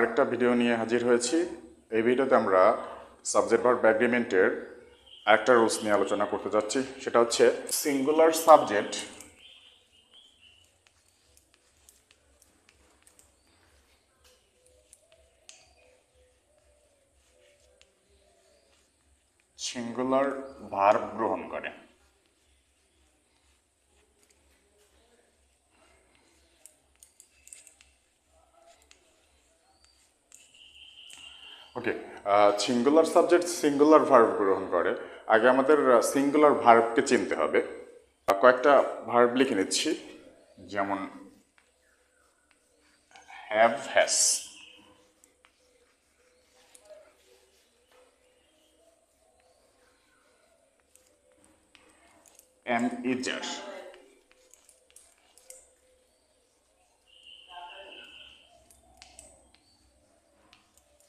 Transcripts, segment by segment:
আরেকটা ভিডিও নিয়ে হাজির হয়েছি। এই ভিডিওতে আমরা সাবজেক্ট ভার্ব অ্যাগ্রিমেন্টের একটা রুলস নিয়ে আলোচনা করতে যাচ্ছি। সেটা হচ্ছে সিঙ্গুলার সাবজেক্ট সিঙ্গুলার ভার্ব গ্রহণ করে। ওকে, সিঙ্গুলার সাবজেক্ট সিঙ্গুলার ভার্ব গ্রহণ করে। আগে আমাদের সিঙ্গুলার ভার্বকে চিনতে হবে। কয়েকটা ভার্ব লিখে নিচ্ছি, যেমন হ্যাভ, হ্যাজ। এম ইজার,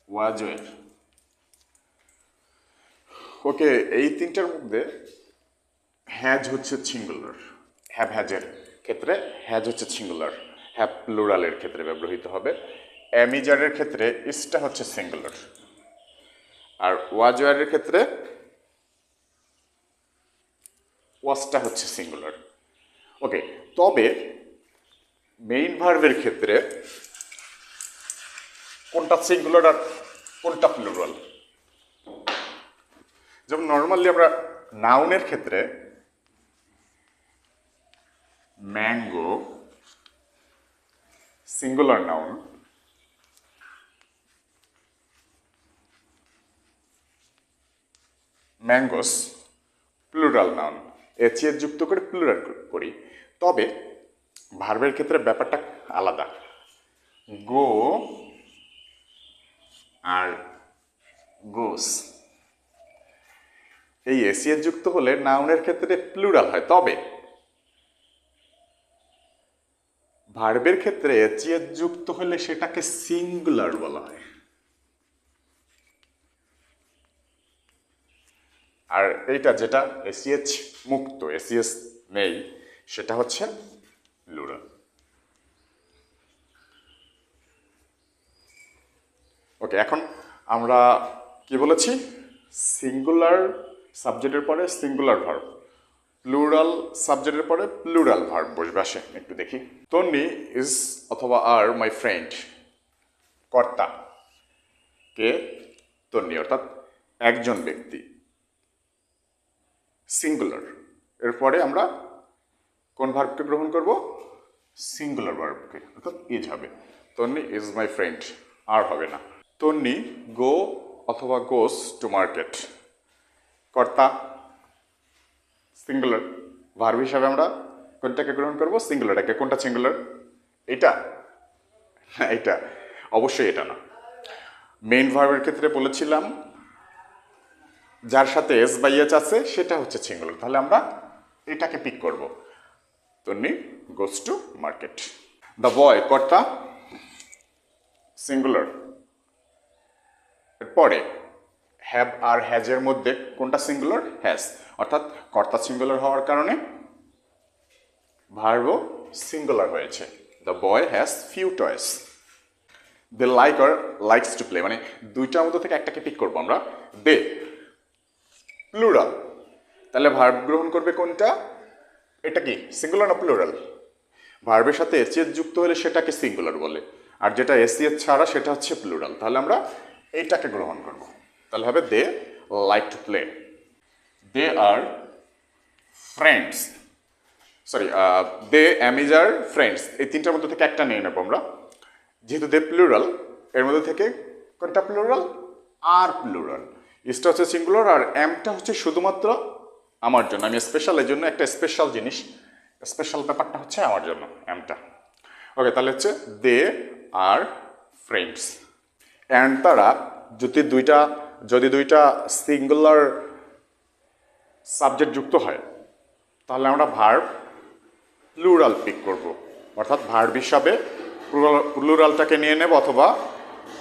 ওয়াজের। ওকে, এই তিনটার মধ্যে হ্যাজ হচ্ছে সিঙ্গুলার। হ্যাভ হ্যাজের ক্ষেত্রে হ্যাজ হচ্ছে সিঙ্গুলার, হ্যাভ প্লুরালের ক্ষেত্রে ব্যবহৃত হবে। অ্যামিজারের ক্ষেত্রে ইসটা হচ্ছে সিঙ্গুলার, আর ওয়াজওয়ারের ক্ষেত্রে ওয়াজটা হচ্ছে সিঙ্গুলার। ওকে, তবে মেইন ভার্বের ক্ষেত্রে কোনটা সিঙ্গুলার আর কোনটা প্লুরাল? যেমন নর্মালি আমরা নাউনের ক্ষেত্রে mango singular noun, mangoes plural noun, ES যুক্ত করে প্লুরাল করি। তবে ভার্বের ক্ষেত্রে ব্যাপারটা আলাদা। গো আর গোস এই এসিএস যুক্ত হলে নাউনের ক্ষেত্রে প্লুরাল হয়, তবে ভার্বের ক্ষেত্রে এচিএস যুক্ত হলে সেটাকে সিঙ্গুলার বলা হয়। আর এইটা যেটা এসিএস মুক্ত, এসিএস নেই, সেটা হচ্ছে প্লুরাল। ওকে, এখন আমরা কি বলেছি? সিঙ্গুলার সাবজেক্টের পরে সিঙ্গুলার ভার্ব, প্লুরাল সাবজেক্টের পরে প্লুরাল ভার্ব বসবে। আসে একটু দেখি। তন্নি ইজ অথবা আর মাই ফ্রেন্ড। কর্তা কে? তন্নি, অর্থাৎ একজন ব্যক্তি, সিঙ্গুলার। এরপরে আমরা কোন ভার্বকে গ্রহণ করব? সিঙ্গুলার ভার্বকে, অর্থাৎ ইজ হবে। তন্নি ইজ মাই ফ্রেন্ড, আর হবে না। তন্নি গো অথবা গোস টু মার্কেট। কর্তা সিঙ্গুলার, ভার্ব হিসাবে আমরা কোনটাকে গ্রহণ করব? সিঙ্গুলারটাকে। কোনটা সিঙ্গুলার? এটা না, এটা অবশ্যই এটা না। মেইন ভার্বের ক্ষেত্রে বলেছিলাম যার সাথে এস বা ইএচ আছে সেটা হচ্ছে সিঙ্গুলার, তাহলে আমরা এটাকে পিক করব। Tonni goes to market. The boy কর্তা সিঙ্গুলার। এরপরে হ্যাভ আর হ্যাজের মধ্যে কোনটা সিঙ্গুলার? হ্যাজ, অর্থাৎ কর্তা সিঙ্গুলার হওয়ার কারণে ভার্বও সিঙ্গুলার হয়েছে। The boy has few toys. They like or likes to play, মানে দুইটার মধ্যে থেকে একটাকে পিক করবো আমরা। দে প্লুরাল, তাহলে ভার্ব গ্রহণ করবে কোনটা? এটা কি সিঙ্গুলার না প্লুরাল? ভার্বের সাথে এসিএস যুক্ত হলে সেটাকে সিঙ্গুলার বলে, আর যেটা এসিএস ছাড়া সেটা হচ্ছে প্লুরাল। তাহলে আমরা এইটাকে গ্রহণ করব। তাহলে হবে they like to play. They are friends, sorry, they am is are friends, এই তিনটার মধ্যে থেকে একটা নিয়ে নেবো আমরা। যেহেতু দে প্লুরাল, এর মধ্যে থেকে কোনটা প্লুরাল? আর প্লুরাল। ইসটা হচ্ছে সিঙ্গুলার, আর এমটা হচ্ছে শুধুমাত্র আমার জন্য, আমি স্পেশাল, এই জন্য একটা স্পেশাল জিনিস, স্পেশাল ব্যাপারটা হচ্ছে আমার জন্য এমটা। ওকে, তাহলে হচ্ছে দে আর ফ্রেন্ডস। অ্যান্ড তারা যদি দুইটা সিঙ্গুলার সাবজেক্ট যুক্ত হয়, তাহলে আমরা ভার্ব প্লুরাল পিক করব, অর্থাৎ ভার্ব হিসাবে প্লুরালটাকে নিয়ে নেব অথবা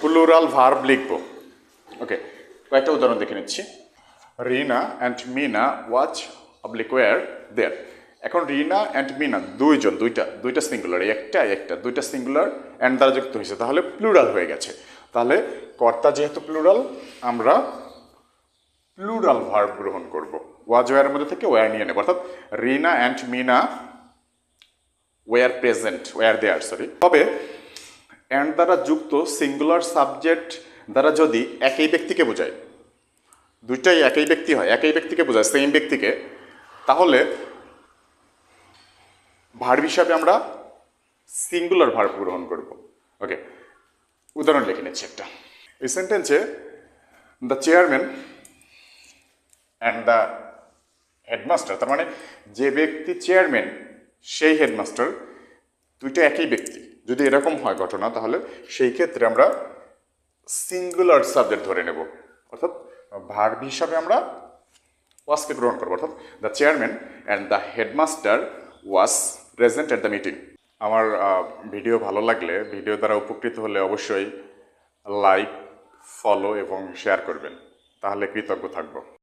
প্লুরাল ভার্ব লিখব। ওকে, কয়েকটা উদাহরণ দেখে নিচ্ছি। Rina and Mina was oblique were there. এখন রিনা অ্যান্ড মিনা দুইটা সিঙ্গুলার, একটা দুইটা সিঙ্গুলার অ্যান্ড দ্বারা যুক্ত হয়েছে, তাহলে প্লুরাল হয়ে গেছে। তাহলে কর্তা যেহেতু প্লুরাল, আমরা প্লুরাল ভার্ব গ্রহণ করব। ওয়াজ ওয়ার মধ্যে থেকে ওয়ার নিয়ে নেব, অর্থাৎ Rina and Mina were present, were there, sorry. তবে অ্যান্ড দ্বারা যুক্ত সিঙ্গুলার সাবজেক্ট দ্বারা যদি একই ব্যক্তিকে বোঝায়, দুইটাই একই ব্যক্তি হয়, একই ব্যক্তিকে বোঝায়, সেম ব্যক্তিকে, তাহলে ভার্ব হিসাবে আমরা সিঙ্গুলার ভার্ব গ্রহণ করব। ওকে, উদাহরণ লিখে নিচ্ছি একটা। এই সেন্টেন্সে the chairman and the headmaster, তার মানে যে ব্যক্তি চেয়ারম্যান সেই হেডমাস্টার, দুইটা একই ব্যক্তি। যদি এরকম হয় ঘটনা, তাহলে সেই ক্ষেত্রে আমরা সিঙ্গুলার সাবজেক্ট ধরে নেব, অর্থাৎ ভার্ব হিসাবে আমরা ওয়াজকে গ্রহণ করবো, অর্থাৎ the chairman and the headmaster was present at the meeting. আমার ভিডিও ভালো লাগলে, ভিডিও দ্বারা উপকৃত হলে অবশ্যই লাইক, ফলো এবং শেয়ার করবেন, তাহলে কৃতজ্ঞ থাকবো।